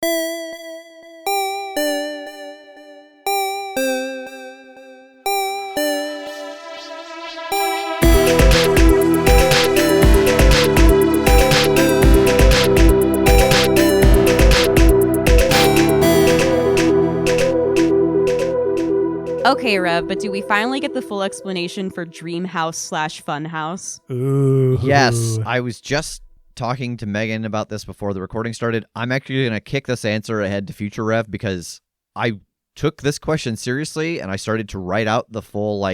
Okay, Rev, but do we finally get the full explanation for Dream House / Fun House? Ooh. Yes, I was just talking to Megan about this before the recording started. I'm actually going to kick this answer ahead to Future Rev because I took this question seriously and I started to write out the full,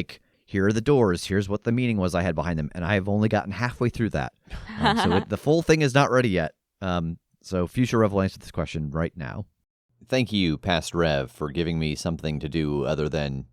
here are the doors, here's what the meaning was I had behind them, and I have only gotten halfway through that. So the full thing is not ready yet. So Future Rev will answer this question right now. Thank you, Past Rev, for giving me something to do other than,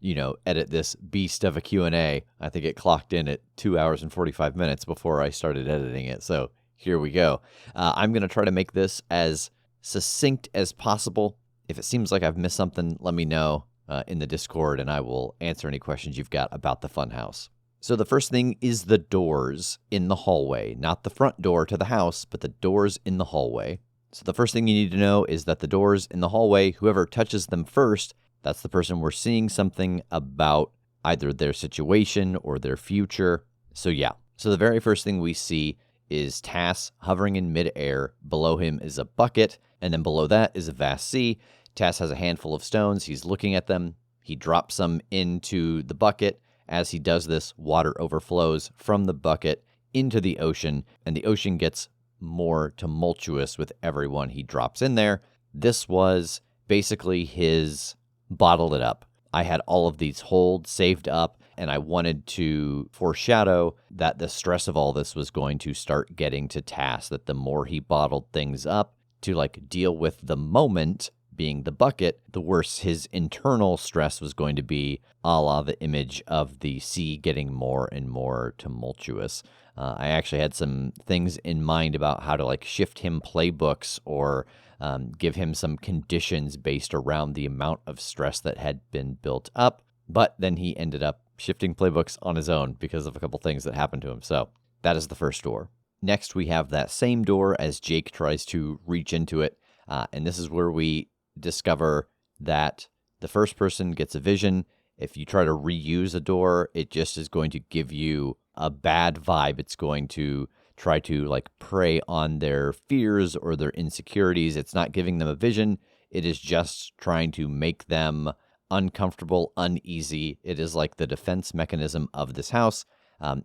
edit this beast of a Q&A. I think it clocked in at 2 hours and 45 minutes before I started editing it, so here we go. I'm going to try to make this as succinct as possible. If it seems like I've missed something, let me know in the Discord, and I will answer any questions you've got about the Funhouse. So the first thing is the doors in the hallway, not the front door to the house, but the doors in the hallway. So the first thing you need to know is that the doors in the hallway, whoever touches them first, that's the person we're seeing something about either their situation or their future. So the very first thing we see is Tass hovering in midair. Below him is a bucket, and then below that is a vast sea. Tass has a handful of stones. He's looking at them. He drops some into the bucket. As he does this, water overflows from the bucket into the ocean, and the ocean gets more tumultuous with everyone he drops in there. This was basically his bottled it up. I had all of these holds saved up, and I wanted to foreshadow that the stress of all this was going to start getting to Tass, that the more he bottled things up to deal with the moment being the bucket, the worse his internal stress was going to be, a la the image of the sea getting more and more tumultuous. I actually had some things in mind about how to shift him playbooks or give him some conditions based around the amount of stress that had been built up. But then he ended up shifting playbooks on his own because of a couple things that happened to him. So that is the first door. Next, we have that same door as Jake tries to reach into it. And this is where we discover that the first person gets a vision. If you try to reuse a door, it just is going to give you a bad vibe. It's going to try to prey on their fears or their insecurities. It's not giving them a vision. It is just trying to make them uncomfortable, uneasy. It is like the defense mechanism of this house.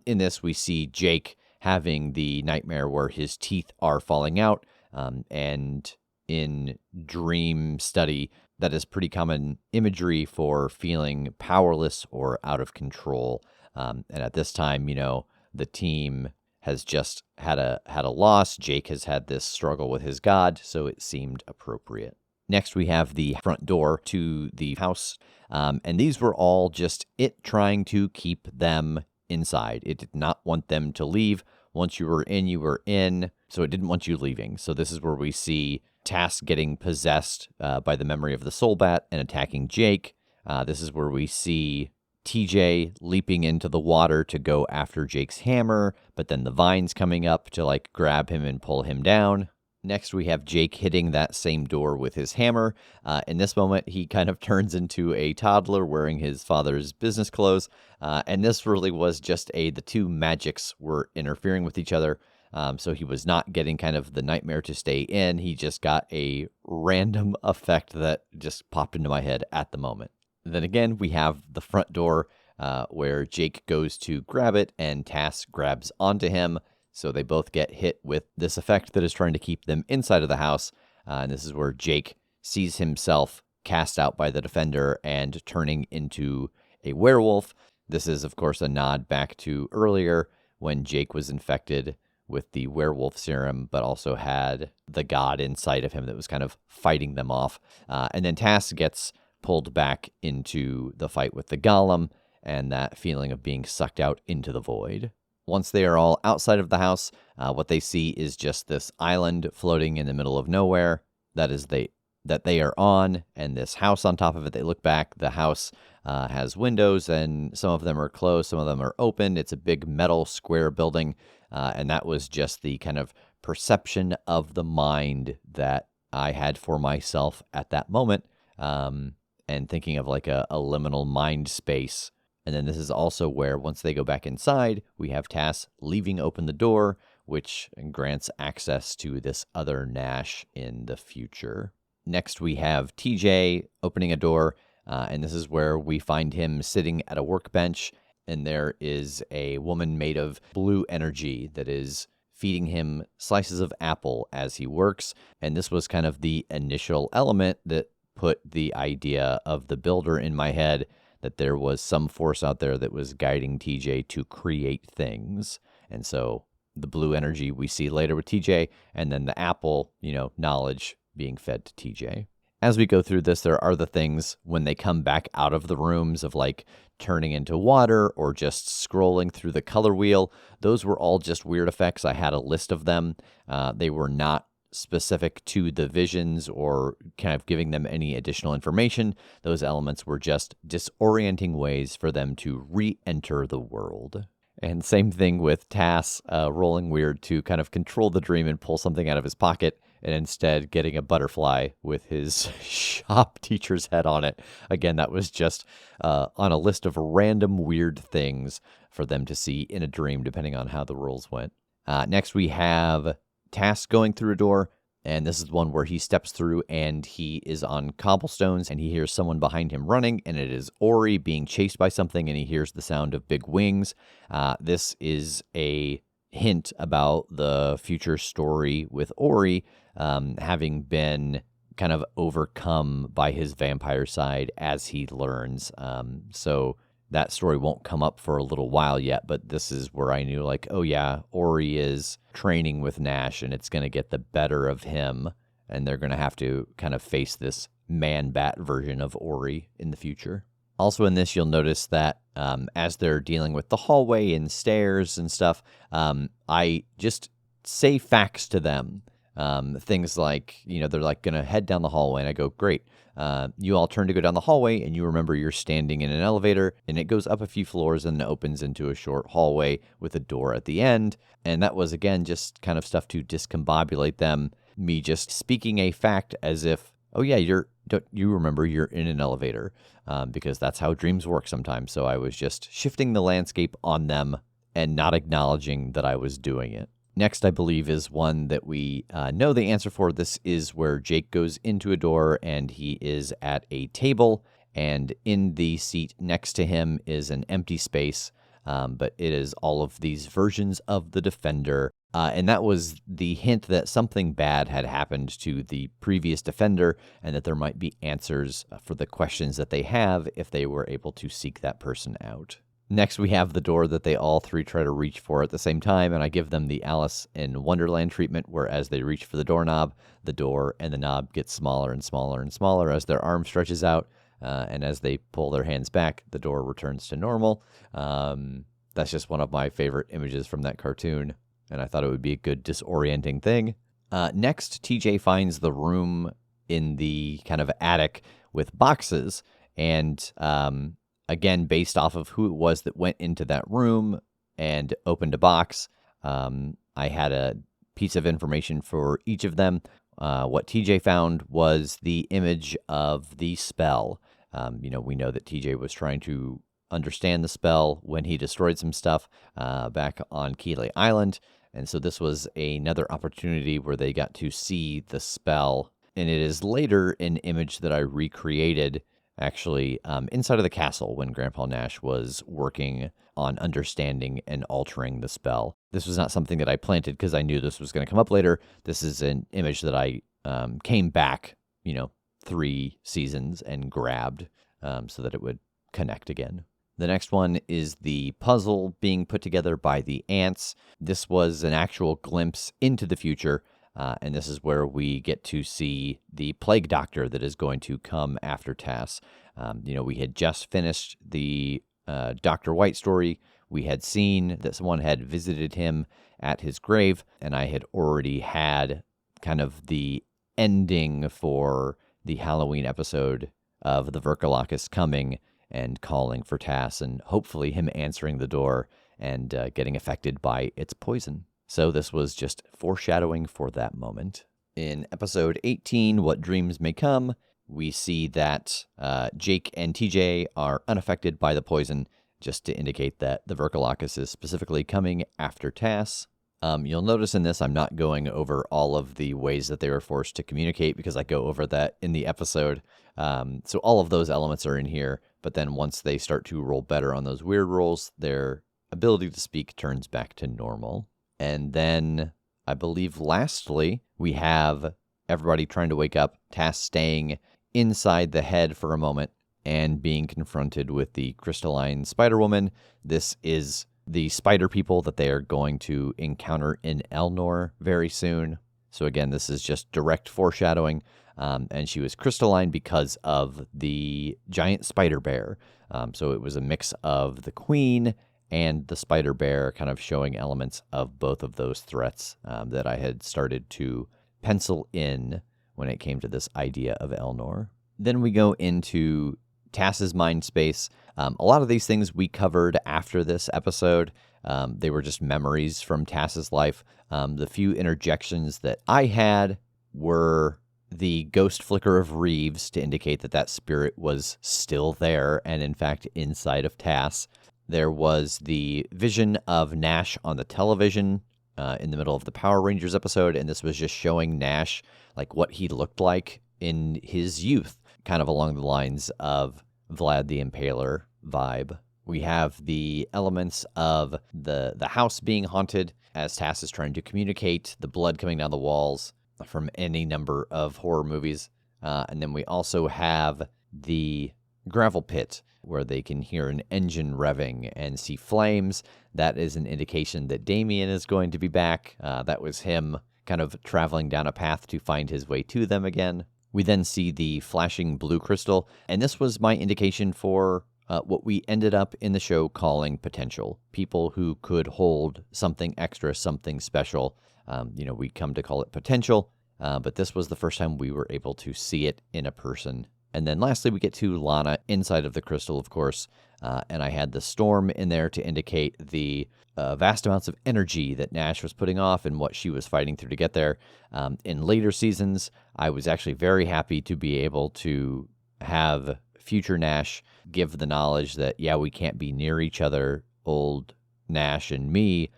In this, we see Jake having the nightmare where his teeth are falling out, and in dream study, that is pretty common imagery for feeling powerless or out of control. And at this time, the team has just had a loss. Jake has had this struggle with his god, so it seemed appropriate. Next, we have the front door to the house, and these were all just it trying to keep them inside. It did not want them to leave. Once you were in, you were in, so it didn't want you leaving. So this is where we see Tass getting possessed by the memory of the soul bat and attacking Jake. This is where we see TJ leaping into the water to go after Jake's hammer, but then the vines coming up to grab him and pull him down. Next, we have Jake hitting that same door with his hammer. In this moment, he kind of turns into a toddler wearing his father's business clothes. And this really was just the two magics were interfering with each other. So he was not getting kind of the nightmare to stay in. He just got a random effect that just popped into my head at the moment. Then again, we have the front door where Jake goes to grab it and Tass grabs onto him. So they both get hit with this effect that is trying to keep them inside of the house. And this is where Jake sees himself cast out by the defender and turning into a werewolf. This is, of course, a nod back to earlier when Jake was infected with the werewolf serum, but also had the god inside of him that was kind of fighting them off. And then Tass gets pulled back into the fight with the golem and that feeling of being sucked out into the void. Once they are all outside of the house, what they see is just this island floating in the middle of nowhere that they are on, and this house on top of it. They look back. The house has windows, and some of them are closed, some of them are open. It's a big metal square building, and that was just the kind of perception of the mind that I had for myself at that moment, and thinking of like a liminal mind space. And then this is also where, once they go back inside, we have Tass leaving open the door, which grants access to this other Nash in the future. Next, we have TJ opening a door, and this is where we find him sitting at a workbench, and there is a woman made of blue energy that is feeding him slices of apple as he works. And this was kind of the initial element that put the idea of the builder in my head, that there was some force out there that was guiding TJ to create things. And so the blue energy we see later with TJ, and then the apple, knowledge being fed to TJ. As we go through this, there are the things when they come back out of the rooms of like turning into water or just scrolling through the color wheel. Those were all just weird effects. I had a list of them. They were not specific to the visions or kind of giving them any additional information. Those elements were just disorienting ways for them to re-enter the world. And same thing with Tass rolling weird to kind of control the dream and pull something out of his pocket, and instead getting a butterfly with his shop teacher's head on it. Again, that was just on a list of random weird things for them to see in a dream, depending on how the rules went. Next, we have Tass going through a door, and this is one where he steps through and he is on cobblestones and he hears someone behind him running, and it is Ori being chased by something, and he hears the sound of big wings. This is a hint about the future story with Ori having been kind of overcome by his vampire side as he learns. So that story won't come up for a little while yet, but this is where I knew, like, oh yeah, Ori is training with Nash and it's going to get the better of him, and they're going to have to kind of face this man-bat version of Ori in the future. Also in this, you'll notice that as they're dealing with the hallway and stairs and stuff, I just say facts to them. Things like, they're like going to head down the hallway, and I go, great. You all turn to go down the hallway, and you remember you're standing in an elevator, and it goes up a few floors and opens into a short hallway with a door at the end. And that was, again, just kind of stuff to discombobulate them. Me just speaking a fact as if, oh yeah, you remember you're in an elevator, because that's how dreams work sometimes. So I was just shifting the landscape on them and not acknowledging that I was doing it. Next, I believe, is one that we know the answer for. This is where Jake goes into a door and he is at a table, and in the seat next to him is an empty space, but it is all of these versions of the Defender. And that was the hint that something bad had happened to the previous Defender, and that there might be answers for the questions that they have if they were able to seek that person out. Next, we have the door that they all three try to reach for at the same time, and I give them the Alice in Wonderland treatment, where as they reach for the doorknob, the door and the knob get smaller and smaller and smaller as their arm stretches out, and as they pull their hands back, the door returns to normal. That's just one of my favorite images from that cartoon, and I thought it would be a good disorienting thing. Next, TJ finds the room in the kind of attic with boxes, and again, based off of who it was that went into that room and opened a box, I had a piece of information for each of them. What TJ found was the image of the spell. We know that TJ was trying to understand the spell when he destroyed some stuff back on Keeley Island. And so this was another opportunity where they got to see the spell. And it is later an image that I recreated, actually, inside of the castle when Grandpa Nash was working on understanding and altering the spell. This was not something that I planted because I knew this was going to come up later. This is an image that I came back, 3 seasons and grabbed so that it would connect again. The next one is the puzzle being put together by the ants. This was an actual glimpse into the future. And this is where we get to see the plague doctor that is going to come after Tass. We had just finished the Dr. White story. We had seen that someone had visited him at his grave, and I had already had kind of the ending for the Halloween episode of the Verkalakis coming and calling for Tass, and hopefully him answering the door and getting affected by its poison. So this was just foreshadowing for that moment. In episode 18, What Dreams May Come, we see that Jake and TJ are unaffected by the poison, just to indicate that the Verkalakis is specifically coming after Tass. You'll notice in this I'm not going over all of the ways that they were forced to communicate because I go over that in the episode. So all of those elements are in here, but then once they start to roll better on those weird rolls, their ability to speak turns back to normal. And then I believe lastly, we have everybody trying to wake up, Tass staying inside the head for a moment and being confronted with the crystalline Spider-Woman. This is the spider people that they are going to encounter in Elnor very soon. So again, this is just direct foreshadowing. And she was crystalline because of the giant spider bear. So it was a mix of the queen and the spider bear, kind of showing elements of both of those threats that I had started to pencil in when it came to this idea of Elnor. Then we go into Tass's mind space. A lot of these things we covered after this episode. They were just memories from Tass's life. The few interjections that I had were the ghost flicker of Reeves to indicate that that spirit was still there and, in fact, inside of Tass. There was the vision of Nash on the television in the middle of the Power Rangers episode, and this was just showing Nash like what he looked like in his youth, kind of along the lines of Vlad the Impaler vibe. We have the elements of the house being haunted as Tass is trying to communicate, the blood coming down the walls from any number of horror movies. And then we also have the gravel pit where they can hear an engine revving and see flames. That is an indication that Damien is going to be back. That was him kind of traveling down a path to find his way to them again. We then see the flashing blue crystal, and this was my indication for what we ended up in the show calling potential. People who could hold something extra, something special. We come to call it potential, but this was the first time we were able to see it in a person. And then lastly, we get to Lana inside of the crystal, of course, and I had the storm in there to indicate the vast amounts of energy that Nash was putting off and what she was fighting through to get there. In later seasons, I was actually very happy to be able to have future Nash give the knowledge that, yeah, we can't be near each other, old Nash and me,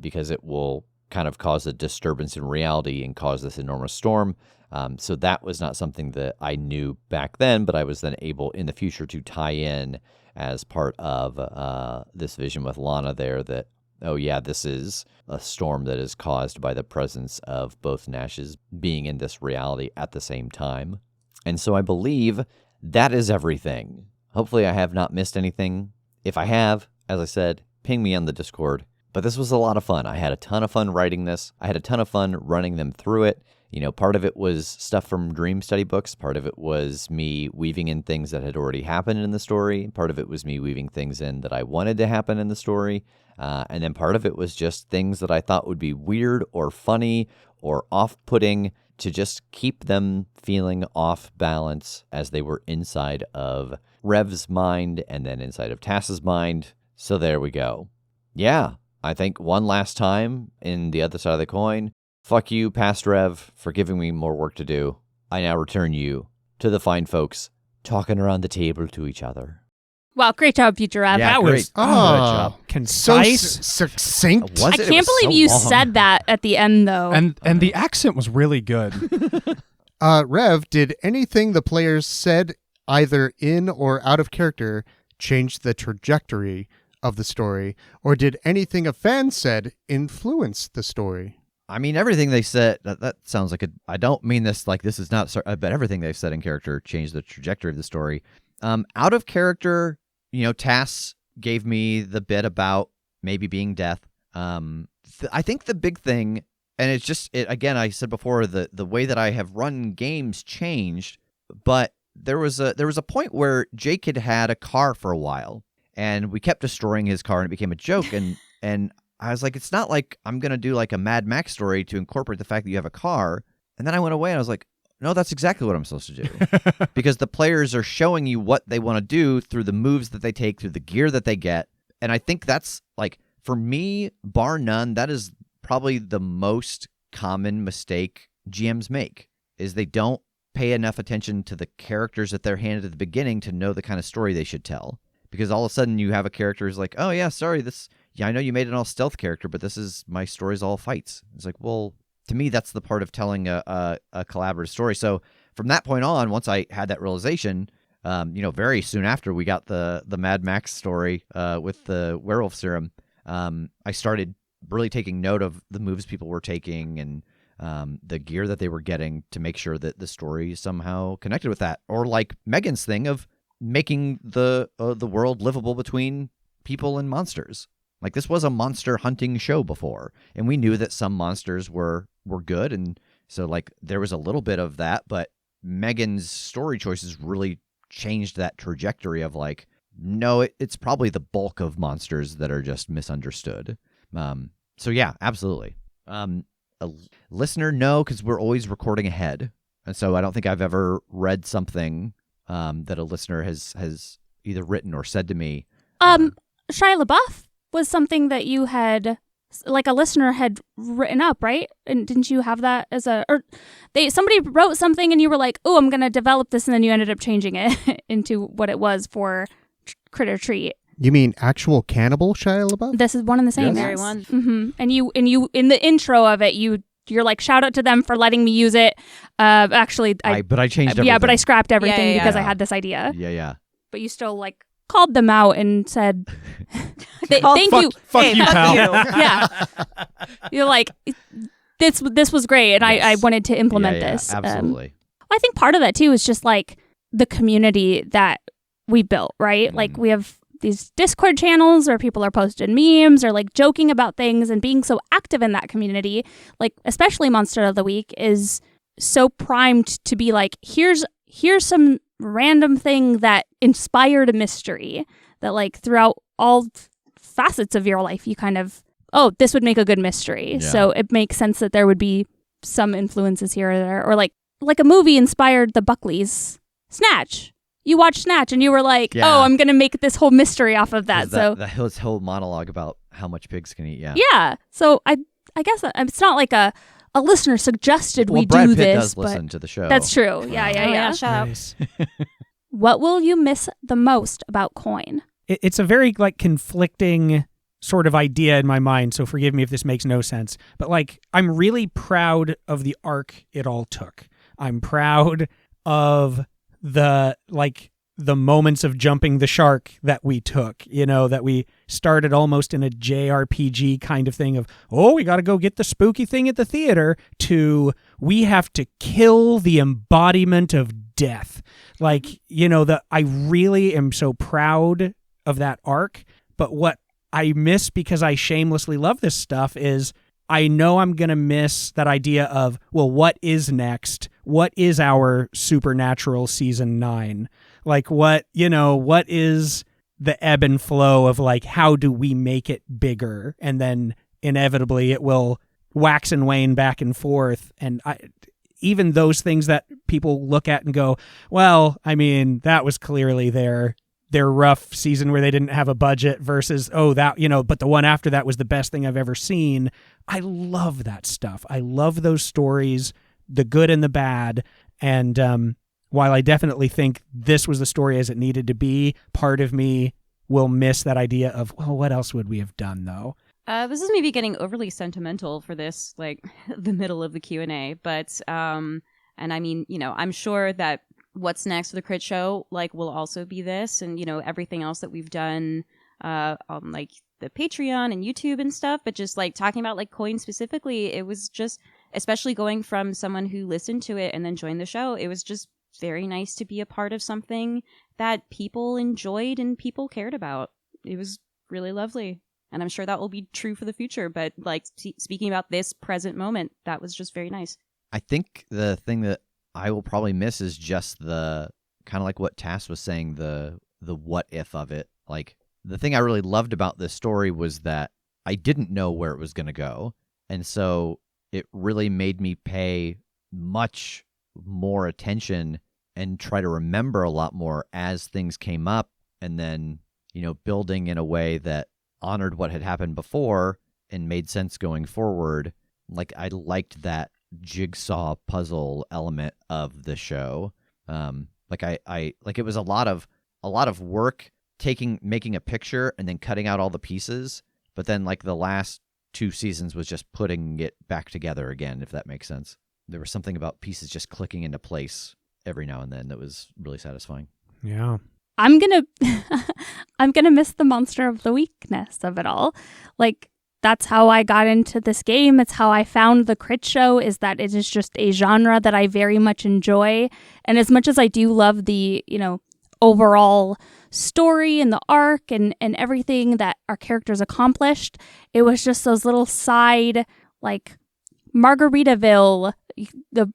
because it will kind of cause a disturbance in reality and cause this enormous storm. So that was not something that I knew back then, but I was then able in the future to tie in as part of this vision with Lana there that, oh yeah, this is a storm that is caused by the presence of both Nashes being in this reality at the same time. And so I believe that is everything. Hopefully I have not missed anything. If I have, as I said, ping me on the Discord. But this was a lot of fun. I had a ton of fun writing this. I had a ton of fun running them through it. Part of it was stuff from Dream Study books. Part of it was me weaving in things that had already happened in the story. Part of it was me weaving things in that I wanted to happen in the story. And then part of it was just things that I thought would be weird or funny or off-putting to just keep them feeling off balance as they were inside of Rev's mind and then inside of Tass's mind. So there we go. Yeah, I think one last time in the other side of the coin, fuck you, past Rev, for giving me more work to do. I now return you to the fine folks talking around the table to each other. Wow, great job, Future Rev. Yeah, That great. was Good job. concise. So succinct. Was I it? It can't was believe so you long. said that at the end, though. And the accent was really good. Rev, did anything the players said, either in or out of character, change the trajectory of the story? Or did anything a fan said influence the story? I mean, everything they said, that sounds like I don't mean this like this is not, but everything they've said in character changed the trajectory of the story. Out of character, Tass gave me the bit about maybe being death. I think the big thing, and it's just, again, I said before, the way that I have run games changed, but there was a point where Jake had a car for a while, and we kept destroying his car, and it became a joke, and I was like, it's not like I'm going to do like a Mad Max story to incorporate the fact that you have a car. And then I went away and I was like, no, that's exactly what I'm supposed to do. Because the players are showing you what they want to do through the moves that they take, through the gear that they get. And I think that's like, for me, bar none, that is probably the most common mistake GMs make, is they don't pay enough attention to the characters that they're handed at the beginning to know the kind of story they should tell. Because all of a sudden you have a character who's like, oh yeah, sorry, I know you made an all stealth character, but my story's all fights. It's like, well, to me, that's the part of telling a collaborative story. So from that point on, once I had that realization, very soon after we got the Mad Max story with the werewolf serum, I started really taking note of the moves people were taking and the gear that they were getting to make sure that the story somehow connected with that. Or like Megan's thing of making the world livable between people and monsters. Like, this was a monster hunting show before, and we knew that some monsters were good, and so like there was a little bit of that, but Megan's story choices really changed that trajectory of like, no, it's probably the bulk of monsters that are just misunderstood. So yeah, absolutely. A listener, no, because we're always recording ahead, and so I don't think I've ever read something that a listener has either written or said to me. Shia LaBeouf was something that you had, like, a listener had written up, right? And didn't you have that as somebody wrote something and you were like, oh, I'm going to develop this, and then you ended up changing it into what it was for Critter Treat. You mean actual cannibal Shia LaBeouf? This is one and the same. Yes. Yes. Very one. Mm-hmm. And you in the intro of it, you're like, shout out to them for letting me use it. Actually, But I changed everything. Yeah, but I scrapped everything Yeah. because I had this idea. Yeah. But you still like called them out and said, thank you. Fuck Hey, you, fuck pal. you. Yeah. You're like, this was great, and I Yes. wanted to implement Yeah, this. absolutely. I think part of that too is just like the community that we built, right? Like, we have these Discord channels where people are posting memes or like joking about things, and being so active in that community, like especially Monster of the Week, is so primed to be like, here's some random thing that inspired a mystery that, like, throughout all facets of your life, you kind of, oh, this would make a good mystery. Yeah. So it makes sense that there would be some influences here or there. Or like a movie inspired the Buckleys. Snatch. You watched Snatch and you were like, Yeah. oh, I'm going to make this whole mystery off of that. 'Cause So that his whole monologue about how much pigs can eat. Yeah. yeah. So I guess it's not like a listener suggested Well, we Brad do Pitt this, does but listen to the show. that's true. Yeah. Oh, yeah, shout out. Nice. What will you miss the most about Coin? It's a very like conflicting sort of idea in my mind, so forgive me if this makes no sense. But like, I'm really proud of the arc it all took. I'm proud of the moments of jumping the shark that we took, that we started almost in a JRPG kind of thing of, oh, we got to go get the spooky thing at the theater, to we have to kill the embodiment of death. Like, I really am so proud of that arc. But what I miss, because I shamelessly love this stuff, is I know I'm going to miss that idea of, well, what is next? What is our Supernatural season 9? Like, what is the ebb and flow of, like, how do we make it bigger? And then inevitably it will wax and wane back and forth. And even those things that people look at and go, well, I mean, that was clearly their rough season where they didn't have a budget versus, but the one after that was the best thing I've ever seen. I love that stuff. I love those stories, the good and the bad. And while I definitely think this was the story as it needed to be, part of me will miss that idea of, well, what else would we have done, though? This is maybe getting overly sentimental for this, like, the middle of the Q&A, but, and I mean, I'm sure that what's next for the Crit Show, like, will also be this, and, everything else that we've done, on, like, the Patreon and YouTube and stuff, but just, like, talking about, like, Coin specifically, it was just, especially going from someone who listened to it and then joined the show, it was just very nice to be a part of something that people enjoyed and people cared about. It was really lovely. And I'm sure that will be true for the future. But like speaking about this present moment, that was just very nice. I think the thing that I will probably miss is just the kind of like what Tass was saying, the what if of it. Like, the thing I really loved about this story was that I didn't know where it was going to go. And so it really made me pay much more attention and try to remember a lot more as things came up, and then, building in a way that honored what had happened before and made sense going forward. Like, I liked that jigsaw puzzle element of the show. Like it was a lot of work making a picture and then cutting out all the pieces, but then like the last 2 seasons was just putting it back together again, if that makes sense. There was something about pieces just clicking into place every now and then that was really satisfying. Yeah. I'm gonna miss the monster of the weakness of it all. Like, that's how I got into this game. It's how I found the Critshow, is that it is just a genre that I very much enjoy. And as much as I do love the, overall story and the arc and everything that our characters accomplished, it was just those little side, like Margaritaville, the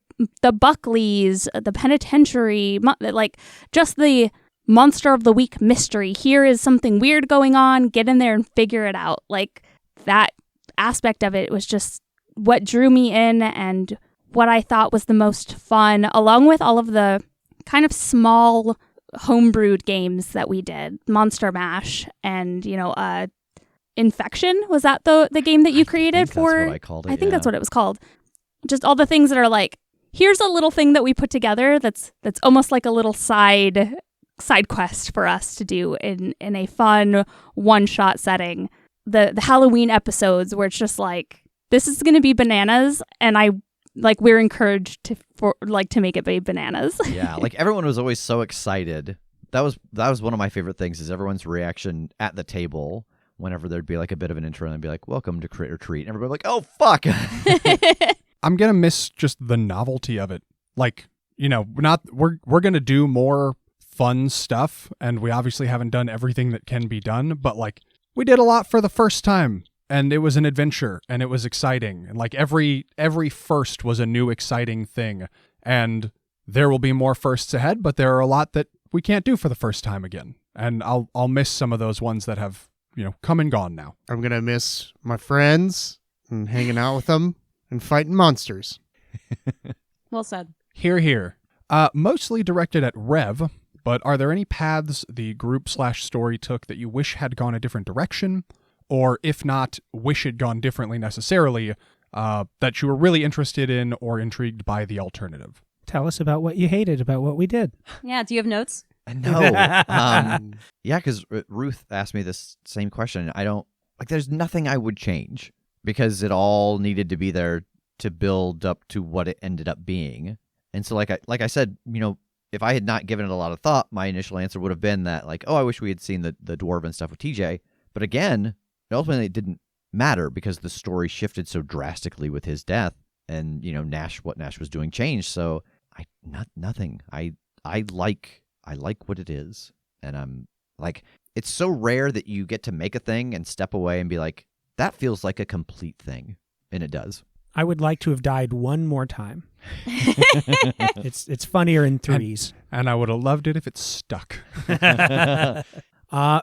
Buckleys, the penitentiary, like just the monster of the week mystery. Here is something weird going on. Get in there and figure it out. Like, that aspect of it was just what drew me in and what I thought was the most fun, along with all of the kind of small homebrewed games that we did. Monster Mash and, Infection. Was that the game that you created That's for? what I called it. I think that's what it was called. Just all the things that are like, here's a little thing that we put together that's almost like a little side quest for us to do in a fun one-shot setting. The Halloween episodes where it's just like, this is going to be bananas, and we're encouraged to make it be bananas. Yeah, like everyone was always so excited. That was one of my favorite things, is everyone's reaction at the table whenever there'd be like a bit of an intro and they'd be like, welcome to Crit or Treat. And everybody would be like, oh, fuck. I'm going to miss just the novelty of it. Like, we're going to do more fun stuff, and we obviously haven't done everything that can be done, but like, we did a lot for the first time, and it was an adventure, and it was exciting. And like every first was a new exciting thing, and there will be more firsts ahead, but there are a lot that we can't do for the first time again. And I'll miss some of those ones that have, come and gone now. I'm going to miss my friends and hanging out with them and fighting monsters. Well said. Hear, hear. Mostly directed at Rev, but are there any paths the group/story took that you wish had gone a different direction? Or if not, wish had gone differently necessarily, that you were really interested in or intrigued by the alternative? Tell us about what you hated about what we did. Yeah, do you have notes? No. Yeah, because Ruth asked me this same question. There's nothing I would change, because it all needed to be there to build up to what it ended up being. And so like I said, if I had not given it a lot of thought, my initial answer would have been that, like, oh, I wish we had seen the dwarven stuff with TJ. But again, ultimately it didn't matter, because the story shifted so drastically with his death, and what Nash was doing changed. So nothing. I like what it is, and I'm like, it's so rare that you get to make a thing and step away and be like, that feels like a complete thing, and it does. I would like to have died one more time. It's funnier in threes. And I would have loved it if it stuck.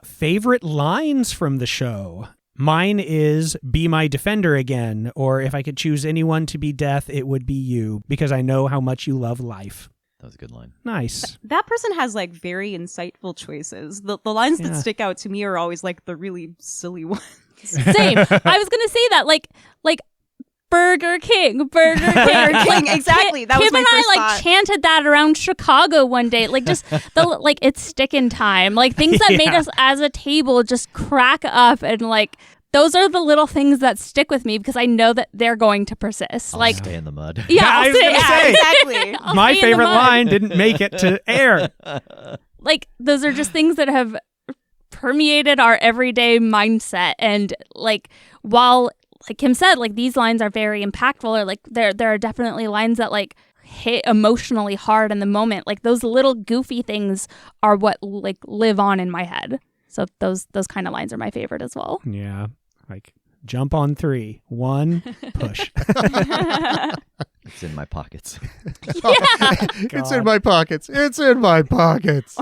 Favorite lines from the show? Mine is, be my defender again, or if I could choose anyone to be death, it would be you, because I know how much you love life. That was a good line. Nice. That person has like very insightful choices. The lines that Yeah. stick out to me are always like the really silly ones. Same. I was gonna say that, like Burger King. Burger King, exactly. That was Kim my and first I thought. chanted that around Chicago one day. Like, just it's sticking time. Like, things that made us as a table just crack up, and like, those are the little things that stick with me, because I know that they're going to persist. I'll stay in the mud. Yeah, I was gonna say. Exactly. I'll My stay in the favorite mud. line didn't make it to air. Like, those are just things that have permeated our everyday mindset. And like, while, like Kim said, like, these lines are very impactful, or like there are definitely lines that like hit emotionally hard in the moment. Like, those little goofy things are what like live on in my head. So those kind of lines are my favorite as well. Yeah. Like, jump on 3. 1, push. It's in my pockets. It's in my pockets. It's in my pockets.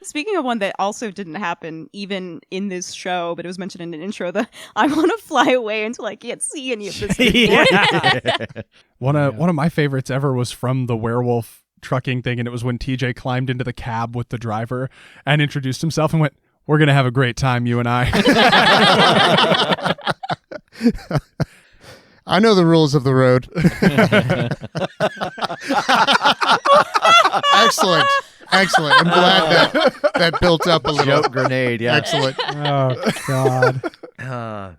Speaking of one that also didn't happen even in this show, but it was mentioned in an intro, the I want to fly away until I can't see any of this anymore. Yeah. One of my favorites ever was from the werewolf trucking thing, and it was when TJ climbed into the cab with the driver and introduced himself and went, "We're going to have a great time, you and I." I know the rules of the road. Excellent. Excellent. I'm glad that built up a little. Joke grenade, yeah. Excellent. Oh, God.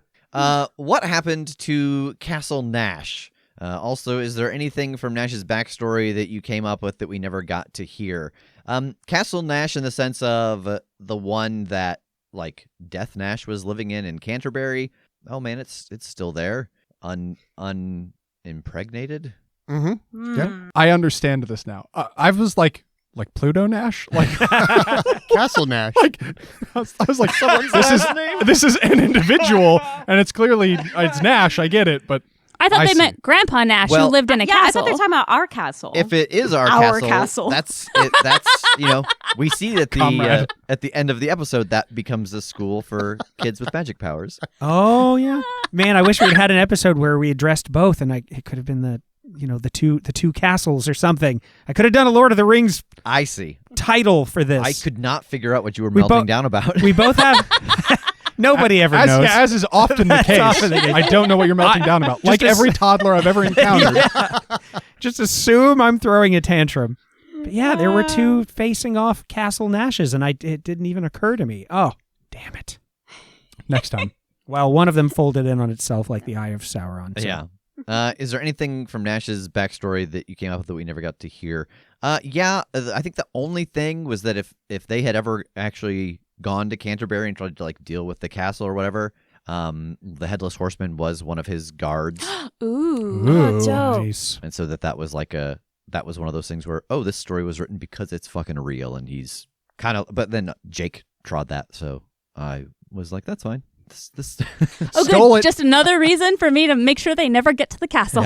What happened to Castle Nash? Also, is there anything from Nash's backstory that you came up with that we never got to hear? Castle Nash in the sense of the one that, like, Death Nash was living in Canterbury. Oh, man, it's still there. Unimpregnated? Mm-hmm. Yeah. I understand this now. I was like Pluto Nash? Like Castle Nash. Like I was like, this is an individual, and it's clearly it's Nash. I get it, but I thought I they see. meant Grandpa Nash, Well, who lived in a Yeah, I castle. thought they were talking about our castle. If it is our castle. that's it. That's we see at the Comrade. at the end of the episode that becomes a school for kids with magic powers. Oh, yeah. Man, I wish we'd had an episode where we addressed both, and it could have been the two castles or something. I could have done a Lord of the Rings I see. title for this. I could not figure out what you were We melting bo- down about. We both have... Nobody ever knows. Yeah, as is often the case. often the case. I don't know what you're melting down about. Like as- every toddler I've ever encountered. Just assume I'm throwing a tantrum. But yeah, there were two facing off Castle Nashes, and it didn't even occur to me. Oh, damn it. Next time. Well, one of them folded in on itself like the Eye of Sauron. So. Yeah. Is there anything from Nash's backstory that you came up with that we never got to hear? Yeah, I think the only thing was that if they had ever actually gone to Canterbury and tried to like deal with the castle or whatever, the Headless Horseman was one of his guards, Ooh, dope. Nice. and so that was that was one of those things where this story was written because it's fucking real, and he's kind of. But then Jake trod that, so I was like, that's fine. This Oh, Stole good. it. Just another reason for me to make sure they never get to the castle.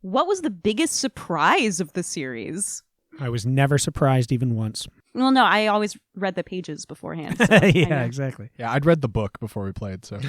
What was the biggest surprise of the series? I was never surprised even once. Well, no, I always read the pages beforehand. So I Yeah, know. exactly. Yeah, I'd read the book before we played, so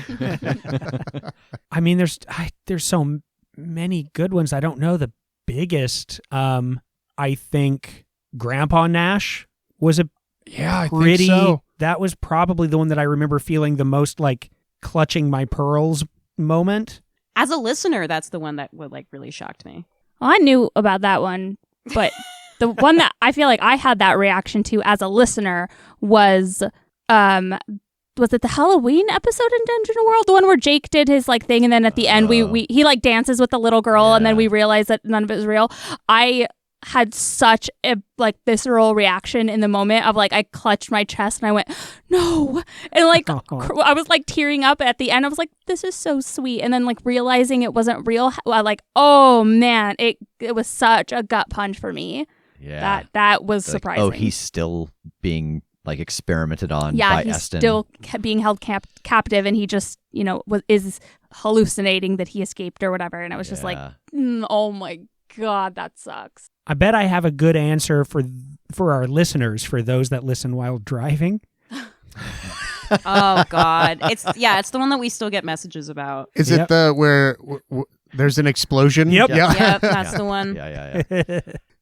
I mean, there's so many good ones. I don't know the biggest. I think Grandpa Nash was a yeah, I pretty. think so. That was probably the one that I remember feeling the most like clutching my pearls moment. As a listener, that's the one that would like really shocked me. Well, I knew about that one, but the one that I feel like I had that reaction to as a listener was it the Halloween episode in Dungeon World? The one where Jake did his like thing and then at the end he like dances with the little girl and then we realize that none of it was real. I had such a like visceral reaction in the moment of like I clutched my chest and I went no, and like I was like tearing up at the end. I was like, this is so sweet, and then like realizing it wasn't real, like oh man, it was such a gut punch for me. yeah. That was Like, surprising. oh, he's still being like experimented on yeah, by he's Eston. still being held captive, and he just is hallucinating that he escaped or whatever. And I was just like, oh my god, that sucks. I bet I have a good answer for our listeners, for those that listen while driving. Oh God, it's the one that we still get messages about. Is Yep. it the where there's an explosion? Yep. Yeah. Yep, that's the one. Yeah.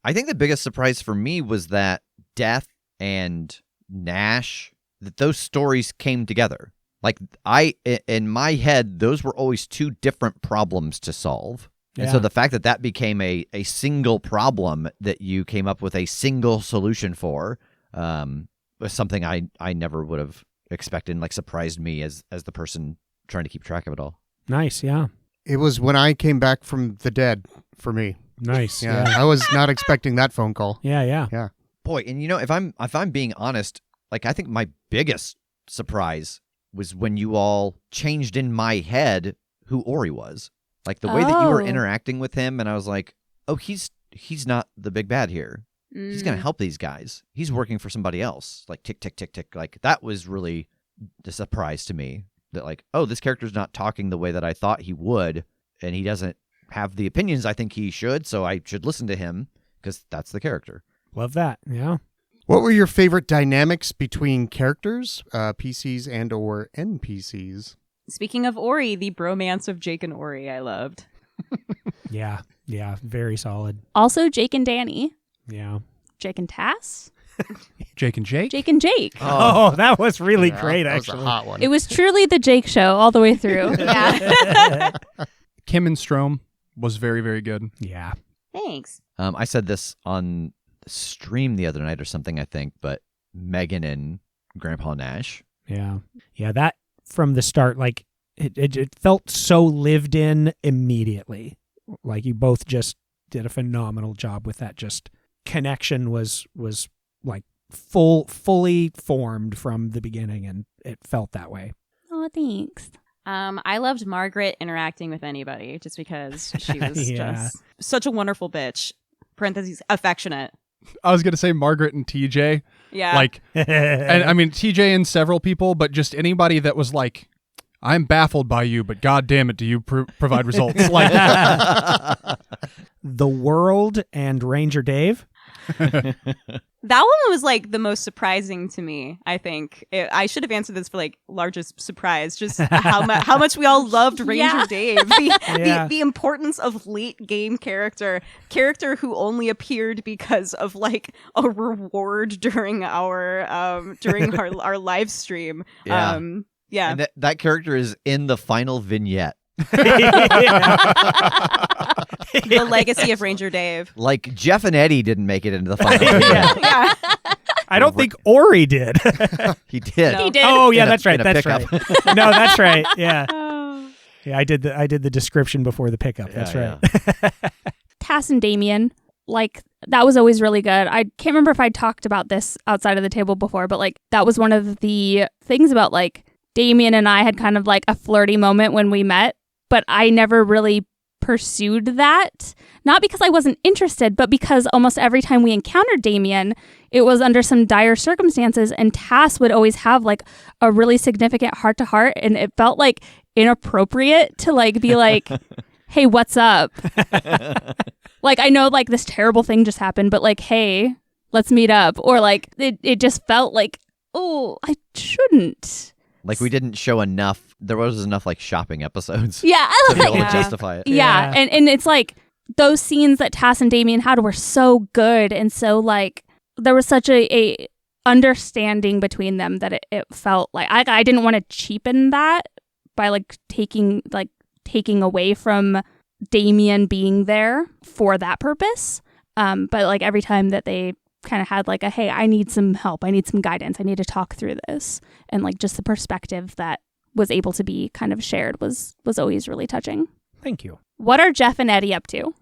I think the biggest surprise for me was that Death and Nash, that those stories came together. Like in my head, those were always two different problems to solve. And so Yeah. the fact that became a single problem that you came up with a single solution for was something I never would have expected and like surprised me as the person trying to keep track of it all. Nice, yeah. It was when I came back from the dead for me. Nice. Yeah, Yeah. I was not expecting that phone call. Yeah. Boy, and if I'm being honest, like I think my biggest surprise was when you all changed in my head who Ori was. Like the way that you were Oh. interacting with him, and I was like, oh, he's not the big bad here. He's going to help these guys. He's working for somebody else. Like tick, tick, tick, tick. Like that was really a surprise to me that like, oh, this character's not talking the way that I thought he would, and he doesn't have the opinions I think he should, so I should listen to him because that's the character. Love that. Yeah. What were your favorite dynamics between characters, PCs and or NPCs? Speaking of Ori, the bromance of Jake and Ori, I loved. Yeah. Very solid. Also, Jake and Danny, Yeah. Jake and Tass, Jake and Jake. Jake and Jake. Oh, that was really great, That was actually. a hot one. It was truly the Jake show all the way through. Yeah. Kim and Strom was very, very good. Yeah. Thanks. I said this on the stream the other night or something, I think, but Megan and Grandpa Nash. Yeah. Yeah, that from the start, like, it felt so lived in immediately. Like, you both just did a phenomenal job with that. Just connection was like fully formed from the beginning, and it felt that way. Oh, thanks. I loved Margaret interacting with anybody just because she was Yeah. just such a wonderful bitch. Parentheses, affectionate. I was going to say Margaret and TJ. Yeah. Like, and I mean, TJ and several people, but just anybody that was like, I'm baffled by you, but God damn it, do you provide results? Like, The World and Ranger Dave. That one was like the most surprising to me, I think. I should have answered this for like largest surprise, just how much we all loved Ranger Yeah. Dave. Yeah. The importance of late game character who only appeared because of like a reward during our our live stream. Yeah. Yeah. And that character is in the final vignette. The legacy of Ranger Dave. Like, Jeff and Eddie didn't make it into the final vignette. Yeah. I don't think Ori did. He did. No. He did. Oh yeah, In a- that's right. in a That's pickup. right. No, that's right. Yeah. Oh. Yeah, I did the description before the pickup. That's Yeah, right. Tass and Damien, like, that was always really good. I can't remember if I talked about this outside of the table before, but like, that was one of the things about like Damien and I had kind of like a flirty moment when we met, but I never really pursued that. Not because I wasn't interested, but because almost every time we encountered Damien, it was under some dire circumstances, and Tass would always have like a really significant heart to heart, and it felt like inappropriate to like be like, hey, what's up? Like, I know like this terrible thing just happened, but like, hey, let's meet up. Or like, it just felt like, oh, I shouldn't. Like, we didn't show enough. There was enough, like, shopping episodes Yeah, to be able Yeah. to justify it. yeah. Yeah. And it's like those scenes that Tass and Damien had were so good, and so like there was such a understanding between them that it felt like I didn't want to cheapen that by like taking away from Damien being there for that purpose. But like every time that they kind of had like a, hey, I need some help, I need some guidance, I need to talk through this, and like just the perspective that was able to be kind of shared was always really touching. Thank you. What are Jeff and Eddie up to?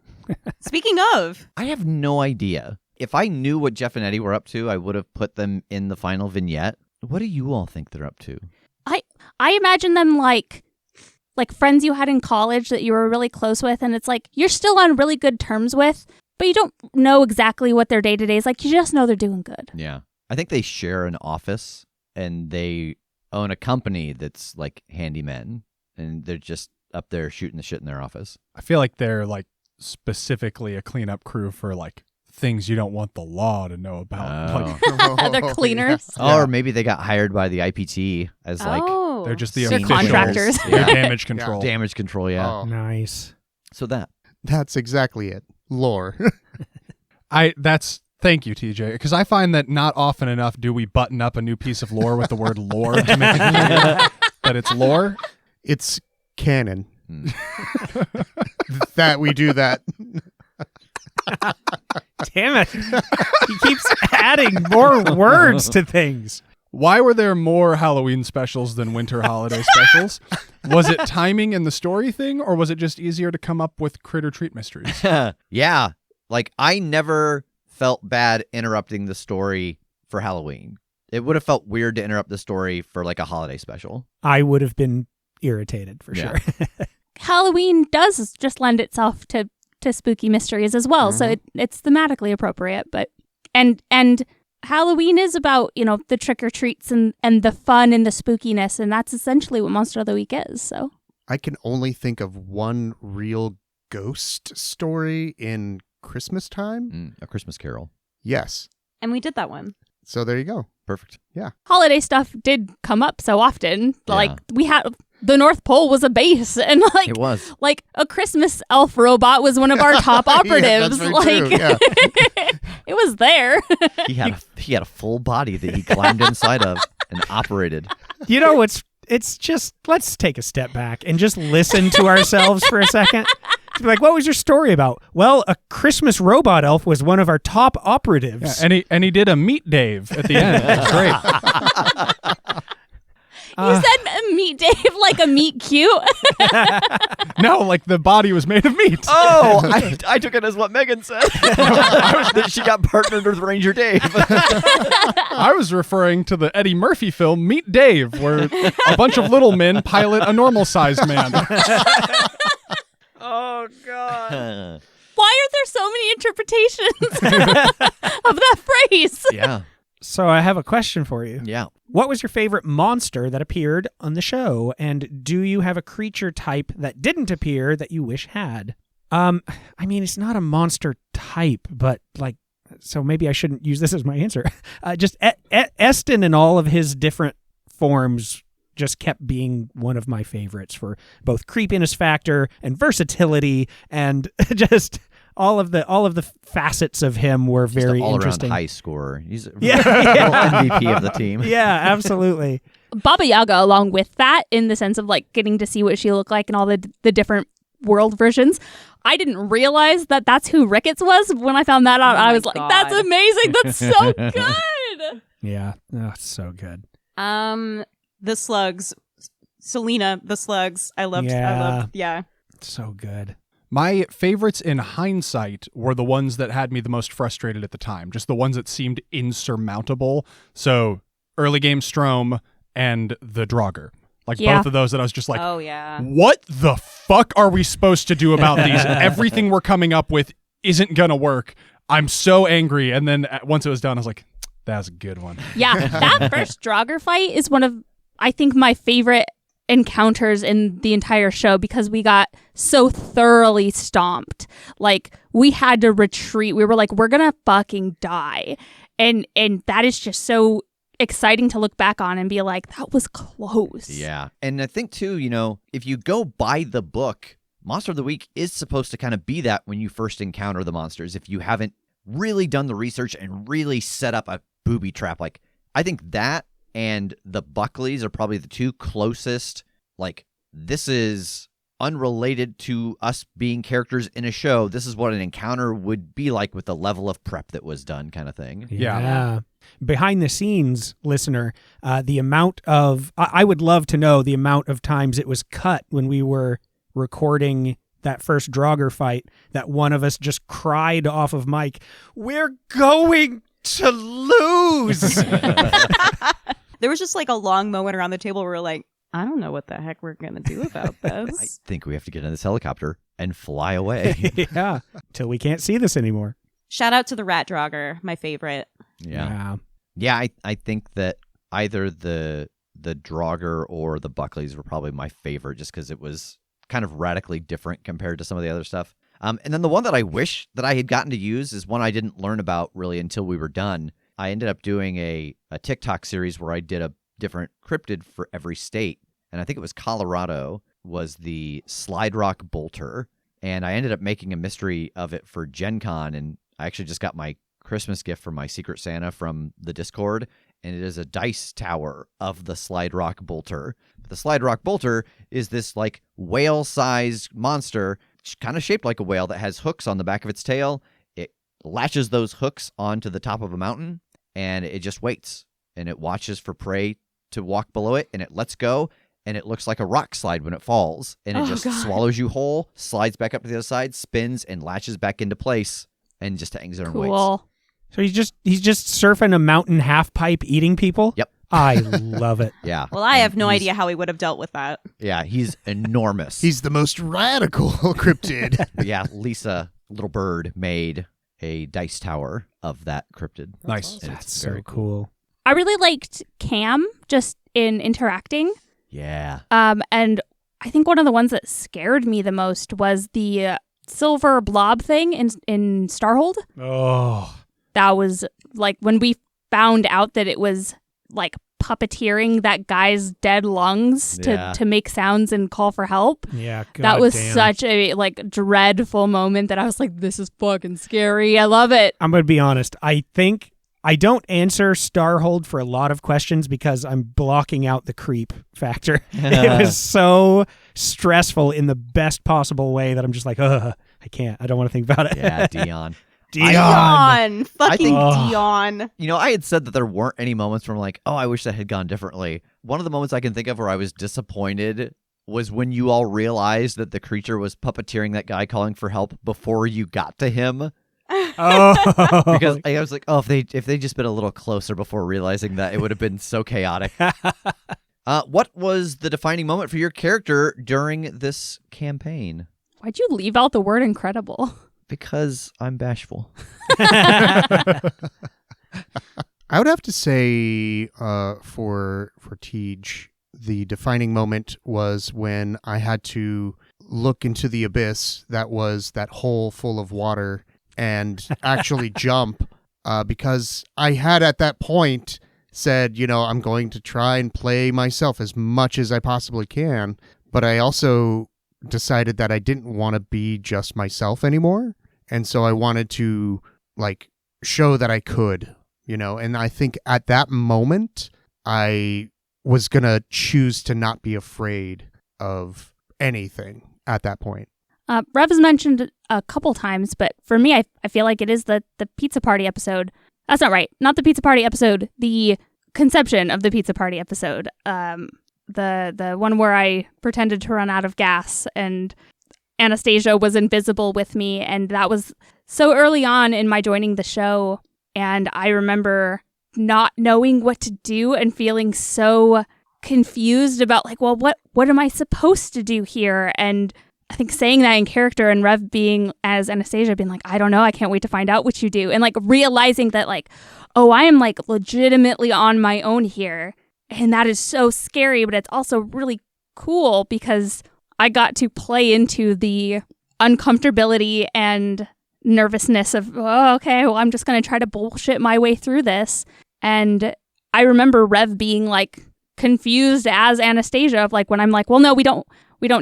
Speaking of, I have no idea. If I knew what Jeff and Eddie were up to, I would have put them in the final vignette. What do you all think they're up to? I imagine them like friends you had in college that you were really close with, and it's like you're still on really good terms with, but you don't know exactly what their day-to-day is like. You just know they're doing good. Yeah. I think they share an office, and they own a company that's like handymen, and they're just up there shooting the shit in their office. I feel like they're like specifically a cleanup crew for like things you don't want the law to know about. Oh. Like, They're cleaners. Or maybe they got hired by the IPT as like oh, they're just the They're officials. contractors. They're Yeah. damage control. Damage control, yeah. Oh, Nice. So that. that's exactly it. Lore. Thank you, TJ, because I find that not often enough do we button up a new piece of lore with the word lore to make it clear that it's lore. It's canon Hmm. that we do that. Damn it. He keeps adding more words to things. Why were there more Halloween specials than winter holiday specials? Was it timing and the story thing, or was it just easier to come up with critter treat mysteries? Yeah. Like, I never felt bad interrupting the story for Halloween. It would have felt weird to interrupt the story for like a holiday special. I would have been irritated for Yeah. sure. Halloween does just lend itself to spooky mysteries as well, so it's thematically appropriate. But and Halloween is about, you know, the trick or treats and the fun and the spookiness, and that's essentially what Monster of the Week is. So I can only think of one real ghost story in Christmas time. A Christmas Carol. Yes. and we did that one. So there you go. Perfect. holiday stuff did come up so often. Yeah. Like we had the North Pole was a base, and It was. like a Christmas elf robot was one of our top Yeah, operatives. that's very like true, yeah. it was there. He had a full body that he climbed inside of and operated. You know what's it's just, let's take a step back and just listen to ourselves for a second. To be like, what was your story about? Well, a Christmas robot elf was one of our top operatives. Yeah, and he did a meat Dave at the end. It's great. You said meat Dave like a meat cute. No, like the body was made of meat. Oh, I took it as what Megan said. That she got partnered with Ranger Dave. I was referring to the Eddie Murphy film Meet Dave, where a bunch of little men pilot a normal-sized man. Oh, God. Why are there so many interpretations of that phrase? Yeah. So I have a question for you. Yeah. What was your favorite monster that appeared on the show? And do you have a creature type that didn't appear that you wish had? I mean, it's not a monster type, but like, so maybe I shouldn't use this as my answer. Just Eston and all of his different forms just kept being one of my favorites for both creepiness factor and versatility, and just all of the facets of him were very all interesting. Around high scorer. He's a Yeah. real MVP of the team. Yeah, absolutely. Baba Yaga along with that, in the sense of like getting to see what she looked like and all the different world versions. I didn't realize that that's who Ricketts was. When I found that out, I was like, that's amazing. That's so good. Yeah, oh, it's so good. The slugs, Selena, the slugs. I loved. Yeah. So good. My favorites in hindsight were the ones that had me the most frustrated at the time, just the ones that seemed insurmountable. So early game Strom and the Draugr. Like both of those that I was just like, oh yeah, what the fuck are we supposed to do about these? Everything we're coming up with isn't gonna work. I'm so angry. And then once it was done, I was like, that's a good one. Yeah, that first Draugr fight is one of, I think, my favorite encounters in the entire show, because we got so thoroughly stomped. Like, we had to retreat. We were like, we're gonna fucking die. And that is just so exciting to look back on and be like, that was close. Yeah. And I think too, if you go by the book, Monster of the Week is supposed to kind of be that when you first encounter the monsters. If you haven't really done the research and really set up a booby trap, like, I think that and the Buckleys are probably the two closest. Like, this is unrelated to us being characters in a show. This is what an encounter would be like with the level of prep that was done, kind of thing. Yeah. Behind the scenes, listener, the amount of, I would love to know the amount of times it was cut when we were recording that first Draugr fight that one of us just cried off of mic, "We're going to lose." There was just like a long moment around the table where we're like, I don't know what the heck we're gonna do about this. I think we have to get in this helicopter and fly away. Yeah, till we can't see this anymore. Shout out to the Rat Draugr, my favorite. Yeah. I think that either the Draugr or the Buckleys were probably my favorite, just because it was kind of radically different compared to some of the other stuff. And then the one that I wish that I had gotten to use is one I didn't learn about really until we were done. I ended up doing a TikTok series where I did a different cryptid for every state. And I think it was Colorado was the Slide Rock Bolter. And I ended up making a mystery of it for Gen Con. And I actually just got my Christmas gift from my Secret Santa from the Discord. And it is a dice tower of the Slide Rock Bolter. The Slide Rock Bolter is this like whale-sized monster, kind of shaped like a whale, that has hooks on the back of its tail. It latches those hooks onto the top of a mountain, and it just waits. And it watches for prey to walk below it, and it lets go, and it looks like a rock slide when it falls. And it just swallows you whole, slides back up to the other side, spins, and latches back into place, and just hangs there and waits. Cool. So he's just surfing a mountain half pipe eating people? Yep. I love it. Yeah. Well, I have no idea how he would have dealt with that. Yeah, he's enormous. He's the most radical cryptid. But yeah, Lisa, little bird, made a dice tower of that cryptid. Nice. And That's it's so very cool. I really liked Cam just in interacting. Yeah. And I think one of the ones that scared me the most was the silver blob thing in Starhold. Oh. That was like when we found out that it was like puppeteering that guy's dead lungs to make sounds and call for help. Yeah, that was damn. such a like dreadful moment that I was like, this is fucking scary. I love it. I'm going to be honest. I think I don't answer Starhold for a lot of questions because I'm blocking out the creep factor. It was so stressful in the best possible way that I'm just like, ugh, I can't. I don't want to think about it. Yeah, Dion. Dion. Fucking think- Dion. You know, I had said that there weren't any moments where I'm like, oh, I wish that had gone differently. One of the moments I can think of where I was disappointed was when you all realized that the creature was puppeteering that guy calling for help before you got to him. Oh. Because I was like, oh, if they just been a little closer before realizing that, it would have been so chaotic. What was the defining moment for your character during this campaign? Why'd you leave out the word incredible? Because I'm bashful. I would have to say for Tej, the defining moment was when I had to look into the abyss that was that hole full of water and actually jump because I had at that point said, you know, I'm going to try and play myself as much as I possibly can. But I also decided that I didn't want to be just myself anymore. And so I wanted to like show that I could, you know, and I think at that moment I was going to choose to not be afraid of anything at that point. Rev has mentioned a couple times, but for me, I feel like it is the pizza party episode. That's not right. Not the pizza party episode. The conception of the pizza party episode. The one where I pretended to run out of gas and Anastasia was invisible with me. And that was so early on in my joining the show. And I remember not knowing what to do and feeling so confused about like, well, what am I supposed to do here? And I think saying that in character and Rev being as Anastasia being like, I don't know, I can't wait to find out what you do. And like realizing that like, oh, I am like legitimately on my own here. And that is so scary, but it's also really cool because I got to play into the uncomfortability and nervousness of, oh, okay, well, I'm just going to try to bullshit my way through this. And I remember Rev being like confused as Anastasia of like, when I'm like, well, no, we don't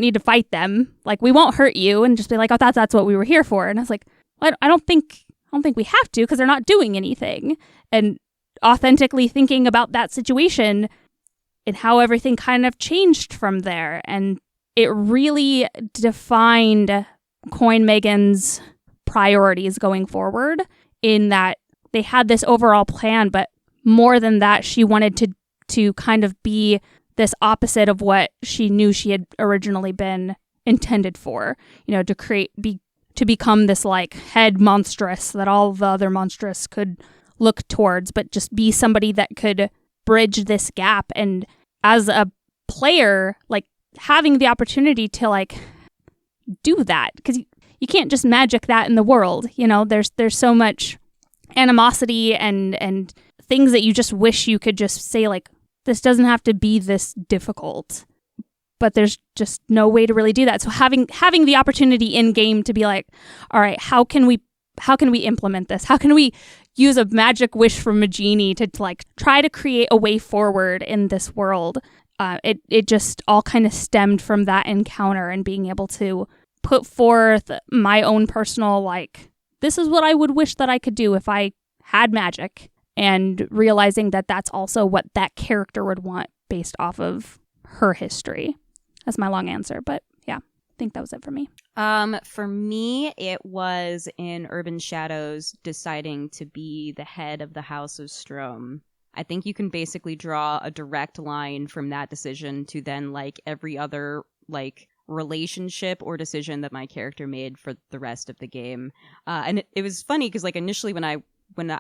need to fight them. Like, we won't hurt you. And just be like, oh, that's what we were here for. And I was like, well, I don't think we have to because they're not doing anything. And authentically thinking about that situation and how everything kind of changed from there. And it really defined Coin Megan's priorities going forward in that they had this overall plan, but more than that, she wanted to kind of be this opposite of what she knew she had originally been intended for, you know, to become this like head monstrous that all the other monstrous could look towards, but just be somebody that could bridge this gap. And as a player, like having the opportunity to like do that, because you can't just magic that in the world, you know, there's so much animosity and things that you just wish you could just say like, this doesn't have to be this difficult, but there's just no way to really do that. So having the opportunity in game to be like, all right, how can we implement this? How can we use a magic wish from a genie to like try to create a way forward in this world? It just all kind of stemmed from that encounter and being able to put forth my own personal like, this is what I would wish that I could do if I had magic. And realizing that that's also what that character would want based off of her history. That's my long answer, but yeah, I think that was it for me. For me, it was in Urban Shadows deciding to be the head of the House of Strom. I think you can basically draw a direct line from that decision to then like every other like relationship or decision that my character made for the rest of the game. And it was funny because like initially when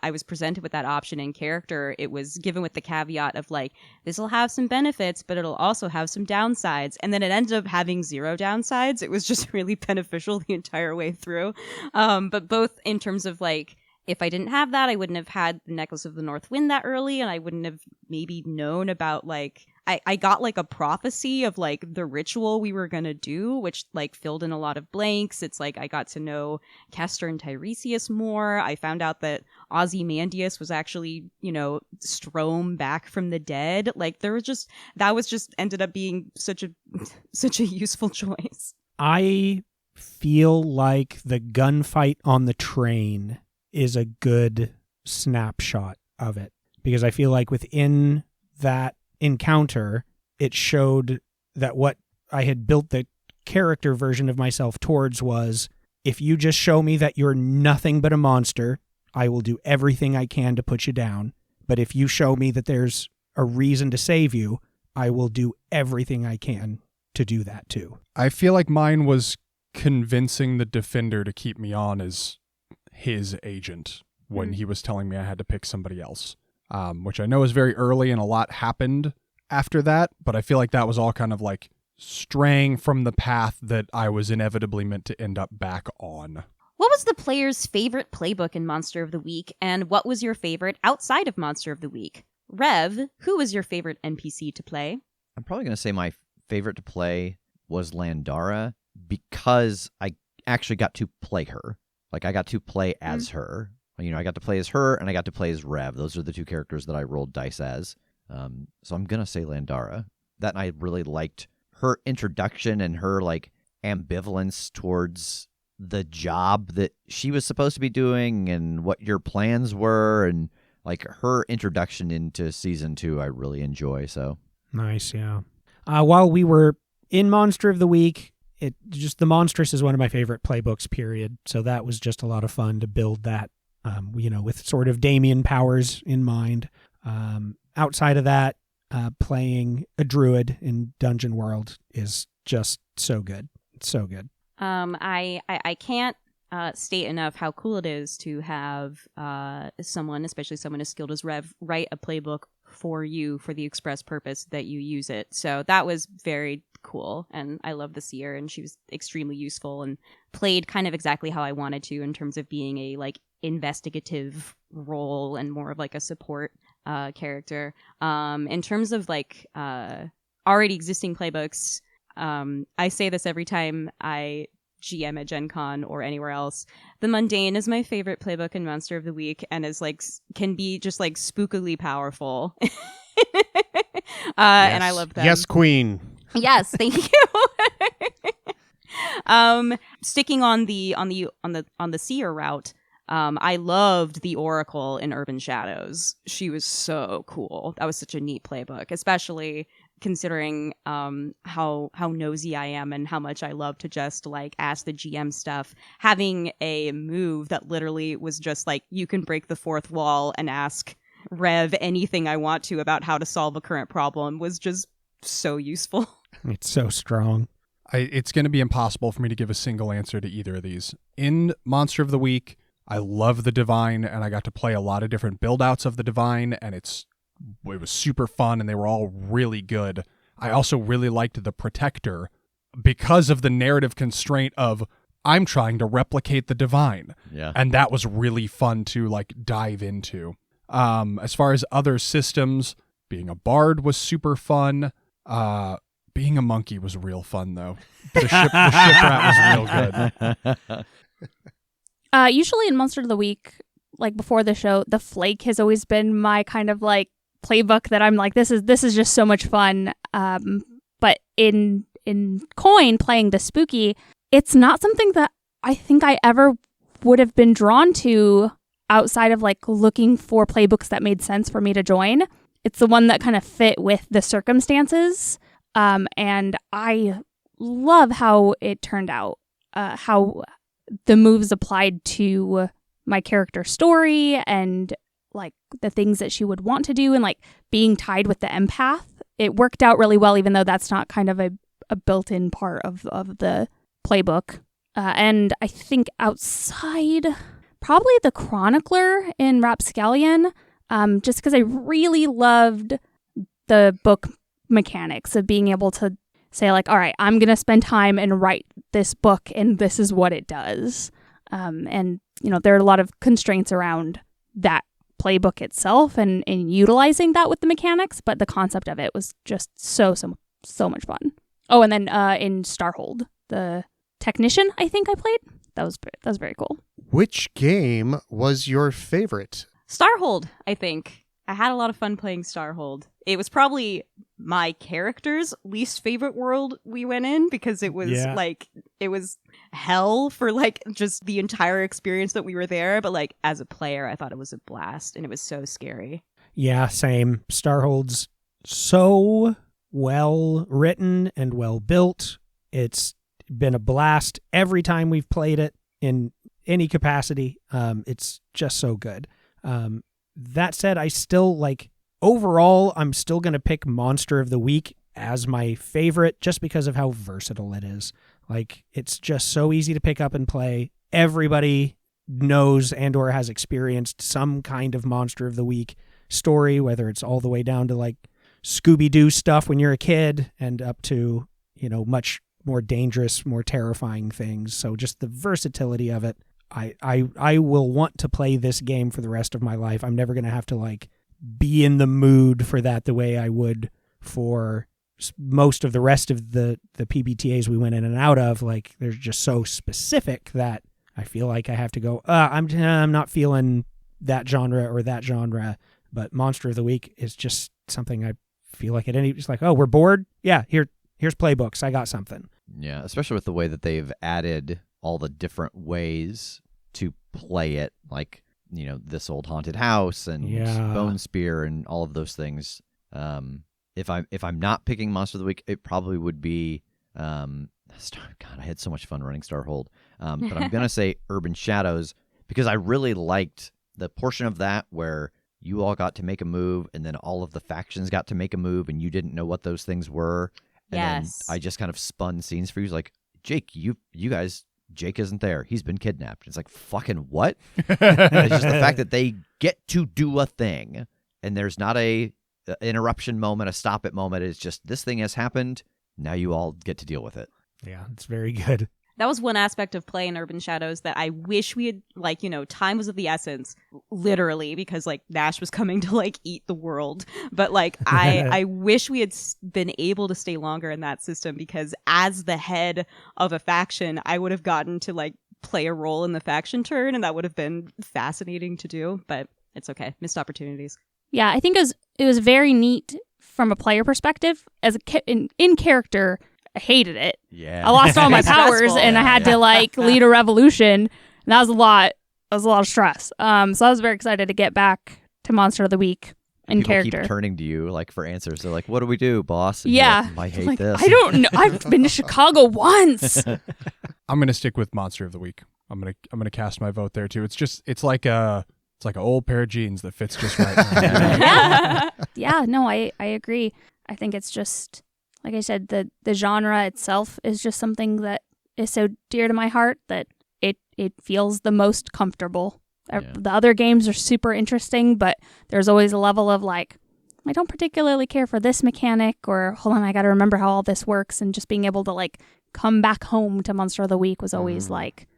I was presented with that option in character, it was given with the caveat of like, this will have some benefits, but it'll also have some downsides. And then it ended up having 0 downsides. It was just really beneficial the entire way through. But both in terms of like, if I didn't have that, I wouldn't have had the Necklace of the North Wind that early, and I wouldn't have maybe known about like, I got like a prophecy of like the ritual we were gonna do, which like filled in a lot of blanks. It's like I got to know Kester and Tiresias more. I found out that Ozymandias was actually, you know, Strom back from the dead. Like that was just ended up being such a useful choice. I feel like the gunfight on the train is a good snapshot of it, because I feel like within that encounter, it showed that what I had built the character version of myself towards was, if you just show me that you're nothing but a monster, I will do everything I can to put you down. But if you show me that there's a reason to save you, I will do everything I can to do that too. I feel like mine was convincing the defender to keep me on as his agent when he was telling me I had to pick somebody else, which I know is very early and a lot happened after that, but I feel like that was all kind of like straying from the path that I was inevitably meant to end up back on. What was the player's favorite playbook in Monster of the Week, and what was your favorite outside of Monster of the Week? Rev, who was your favorite NPC to play? I'm probably going to say my favorite to play was Landara because I actually got to play her. Like, I got to play as her. You know, I got to play as her, and I got to play as Rev. Those are the two characters that I rolled dice as. So I'm going to say Landara. That I really liked her introduction and her, like, ambivalence towards the job that she was supposed to be doing and what your plans were, and, like, her introduction into Season 2 I really enjoy, so. Nice, yeah. While we were in Monster of the Week, the Monstrous is one of my favorite playbooks, period. So that was just a lot of fun to build that, with sort of Damien powers in mind. Outside of that, playing a druid in Dungeon World is just so good. It's so good. I can't state enough how cool it is to have someone, especially someone as skilled as Rev, write a playbook for you for the express purpose that you use it. So that was very cool, and I love the seer, and she was extremely useful and played kind of exactly how I wanted to in terms of being a like investigative role and more of like a support character. In terms of like already existing playbooks, I say this every time I GM at Gen Con or anywhere else. The Mundane is my favorite playbook in Monster of the Week, and is like can be just like spookily powerful. And I love them. Yes, Queen. Yes, thank you. Sticking on the seer route, I loved the Oracle in Urban Shadows. She was so cool. That was such a neat playbook, especially considering how nosy I am and how much I love to just like ask the GM stuff. Having a move that literally was just like, you can break the fourth wall and ask Rev anything I want to about how to solve a current problem was just so useful. It's so strong. It's going to be impossible for me to give a single answer to either of these. In Monster of the Week, I love the Divine, and I got to play a lot of different build-outs of the Divine, and it was super fun, and they were all really good. I also really liked the Protector because of the narrative constraint of I'm trying to replicate the Divine. Yeah. And that was really fun to like dive into. As far as other systems, being a bard was super fun. Being a monkey was real fun, though. The ship rat was real good. Usually in Monster of the Week, like before the show, the Flake has always been my kind of like playbook that I'm like, this is just so much fun. But in Coin, playing the Spooky, it's not something that I think I ever would have been drawn to outside of like looking for playbooks that made sense for me to join. It's the one that kind of fit with the circumstances. And I love how it turned out, how the moves applied to my character story and like the things that she would want to do, and like being tied with the empath. It worked out really well, even though that's not kind of a built-in part of the playbook. And I think outside, probably the Chronicler in Rapscallion, just because I really loved the book mechanics of being able to say like, all right, I'm going to spend time and write this book, and this is what it does. And, there are a lot of constraints around that playbook itself and utilizing that with the mechanics, but the concept of it was just so much fun. Oh, and then in Starhold, the Technician, I think I played. That was very cool. Which game was your favorite? Starhold, I think. I had a lot of fun playing Starhold. It was probably my character's least favorite world we went in, because it was hell for like just the entire experience that we were there. But like as a player, I thought it was a blast and it was so scary. Yeah, same. Starhold's so well written and well built. It's been a blast every time we've played it in any capacity. It's just so good. That said, I still like, overall, I'm still going to pick Monster of the Week as my favorite just because of how versatile it is. Like, it's just so easy to pick up and play. Everybody knows and or has experienced some kind of Monster of the Week story, whether it's all the way down to like Scooby-Doo stuff when you're a kid and up to, you know, much more dangerous, more terrifying things. So just the versatility of it. I will want to play this game for the rest of my life. I'm never going to have to like be in the mood for that the way I would for most of the rest of the PBTAs we went in and out of. Like, they're just so specific that I feel like I have to go, I'm not feeling that genre or that genre. But Monster of the Week is just something I feel like it's like, oh, we're bored? Yeah, here's playbooks. I got something. Yeah, especially with the way that they've added all the different ways to play it, like, you know, This Old Haunted House and Bone Spear and all of those things. If I'm not picking Monster of the Week, it probably would be God, I had so much fun running Starhold. But I'm gonna say Urban Shadows because I really liked the portion of that where you all got to make a move and then all of the factions got to make a move and you didn't know what those things were. And Yes. then I just kind of spun scenes for you. Like, Jake, you guys, Jake isn't there. He's been kidnapped. It's like, fucking what? It's just the fact that they get to do a thing and there's not a interruption moment, a stop it moment. It's just, this thing has happened. Now you all get to deal with it. Yeah, it's very good. That was one aspect of play in Urban Shadows that I wish we had, like, you know, time was of the essence, literally, because, like, Nash was coming to, like, eat the world. But, like, I wish we had been able to stay longer in that system because as the head of a faction, I would have gotten to, like, play a role in the faction turn, and that would have been fascinating to do. But it's okay. Missed opportunities. Yeah, I think it was very neat from a player perspective. As in character, I hated it. Yeah. I lost all my powers Stressful. and I had to like lead a revolution. And that was a lot. That was a lot of stress. So I was very excited to get back to Monster of the Week in People character. keep turning to you like for answers. They're like, "What do we do, boss?" And you're Yeah. like, I hate Like, this. I don't know. I've been to Chicago once. I'm gonna stick with Monster of the Week. I'm gonna cast my vote there too. It's like an old pair of jeans that fits just right. Yeah, no, I agree. I think it's just, like I said, the genre itself is just something that is so dear to my heart that it feels the most comfortable. Yeah. The other games are super interesting, but there's always a level of like, I don't particularly care for this mechanic, or hold on, I got to remember how all this works. And just being able to like come back home to Monster of the Week was always like,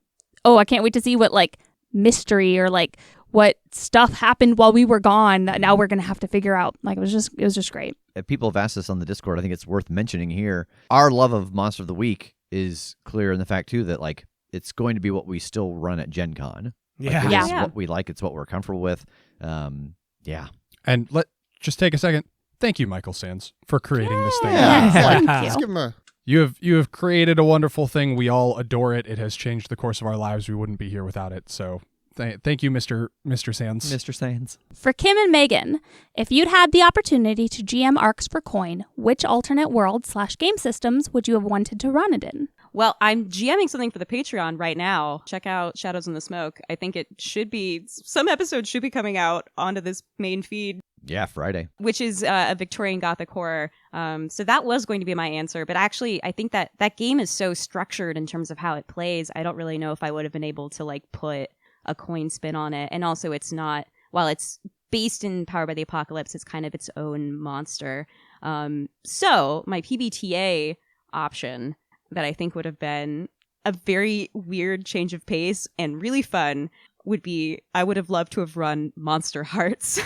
oh, I can't wait to see what like mystery or like what stuff happened while we were gone that now we're going to have to figure out. Like, it was just great. People have asked us on the Discord. I think it's worth mentioning here. Our love of Monster of the Week is clear in the fact too that like it's going to be what we still run at Gen Con. Yeah. Like, Yeah. it's what we like. It's what we're comfortable with. Yeah. And just take a second. Thank you, Michael Sands, for creating this thing. Yeah. Thank Let's you. give him a. You have created a wonderful thing. We all adore it. It has changed the course of our lives. We wouldn't be here without it. So thank you, Mr. Sands. Mr. Sands. For Kim and Megan, if you'd had the opportunity to GM arcs for coin, which alternate world / game systems would you have wanted to run it in? Well, I'm GMing something for the Patreon right now. Check out Shadows in the Smoke. I think some episodes should be coming out onto this main feed, Yeah, Friday. which is a Victorian Gothic horror. So that was going to be my answer. But actually, I think that game is so structured in terms of how it plays. I don't really know if I would have been able to like put a coin spin on it. And also it's not, while it's based in Powered by the Apocalypse, it's kind of its own monster. So my PBTA option that I think would have been a very weird change of pace and really fun would be, I would have loved to have run Monster Hearts.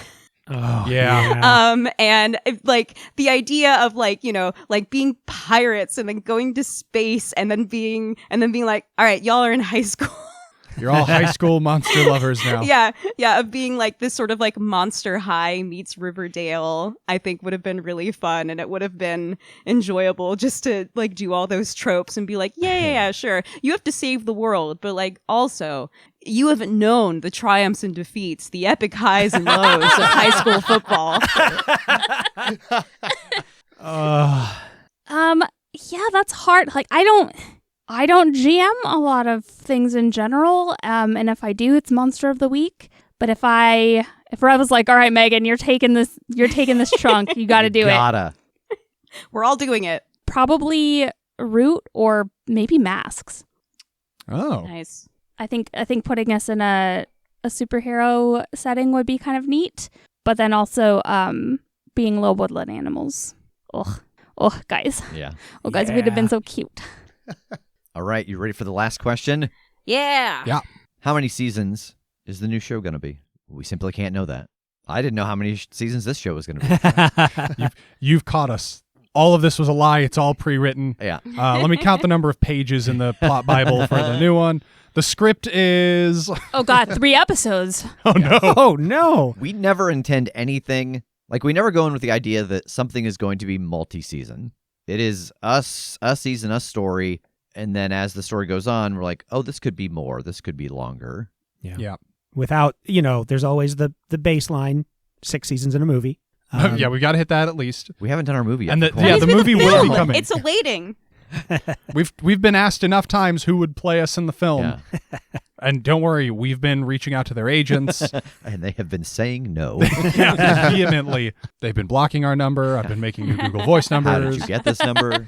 Oh, Yeah. And like the idea of like, you know, like being pirates and then going to space and then being like, all right, y'all are in high school. You're all high school monster lovers now. Yeah, of being like this sort of like Monster High meets Riverdale, I think would have been really fun, and it would have been enjoyable just to like do all those tropes and be like, yeah, sure. You have to save the world, but like also you haven't known the triumphs and defeats, the epic highs and lows of high school football. Yeah, that's hard. Like I don't GM a lot of things in general. And if I do, it's Monster of the Week. But if I was like, all right, Megan, you're taking this trunk, you got to do it. We're all doing it. Probably Root or maybe Masks. Oh, Nice. I think putting us in a superhero setting would be kind of neat. But then also being low woodland animals. Oh, guys. Yeah. Oh, guys, we'd have been so cute. All right, you ready for the last question? Yeah. How many seasons is the new show going to be? We simply can't know that. I didn't know how many seasons this show was going to be. you've caught us. All of this was a lie. It's all pre-written. Yeah. Let me count the number of pages in the plot Bible for the new one. The script is... Oh, God, 3 episodes. Oh, no. Oh, no. We never intend anything. Like, we never go in with the idea that something is going to be multi-season. It is a season, a story, and then as the story goes on, we're like, oh, this could be more. This could be longer. Yeah. Without, there's always the baseline, 6 seasons in a movie. Yeah, we got to hit that at least. We haven't done our movie yet. And for quite the movie will be coming. It's awaiting. We've been asked enough times who would play us in the film. Yeah. And don't worry, we've been reaching out to their agents. And they have been saying no. Yeah, vehemently. They've been blocking our number. I've been making new Google Voice numbers. How did you get this number?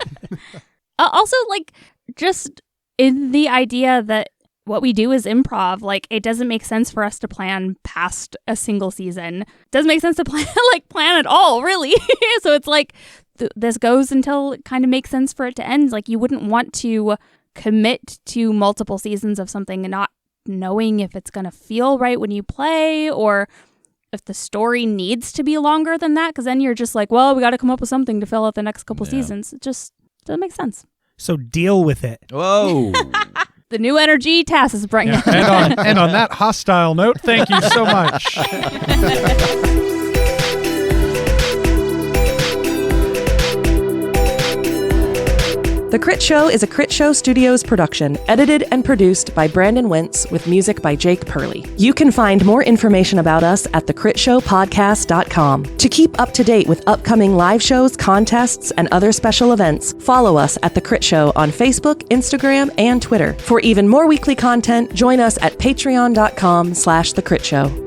Also, like, just in the idea that what we do is improv, like, it doesn't make sense for us to plan past a single season. It doesn't make sense to plan at all, really. So it's like, this goes until it kind of makes sense for it to end. Like, you wouldn't want to commit to multiple seasons of something and not knowing if it's going to feel right when you play, or if the story needs to be longer than that, because then you're just like, well, we got to come up with something to fill out the next couple seasons. It just doesn't make sense. So deal with it. Whoa. The new energy Tass is bringing. Yeah. And on that hostile note, thank you so much. The Crit Show is a Critshow Studios production, edited and produced by Brandon Wentz with music by Jake Purley. You can find more information about us at thecritshowpodcast.com. To keep up to date with upcoming live shows, contests, and other special events, follow us at The Crit Show on Facebook, Instagram, and Twitter. For even more weekly content, join us at patreon.com/thecritShow.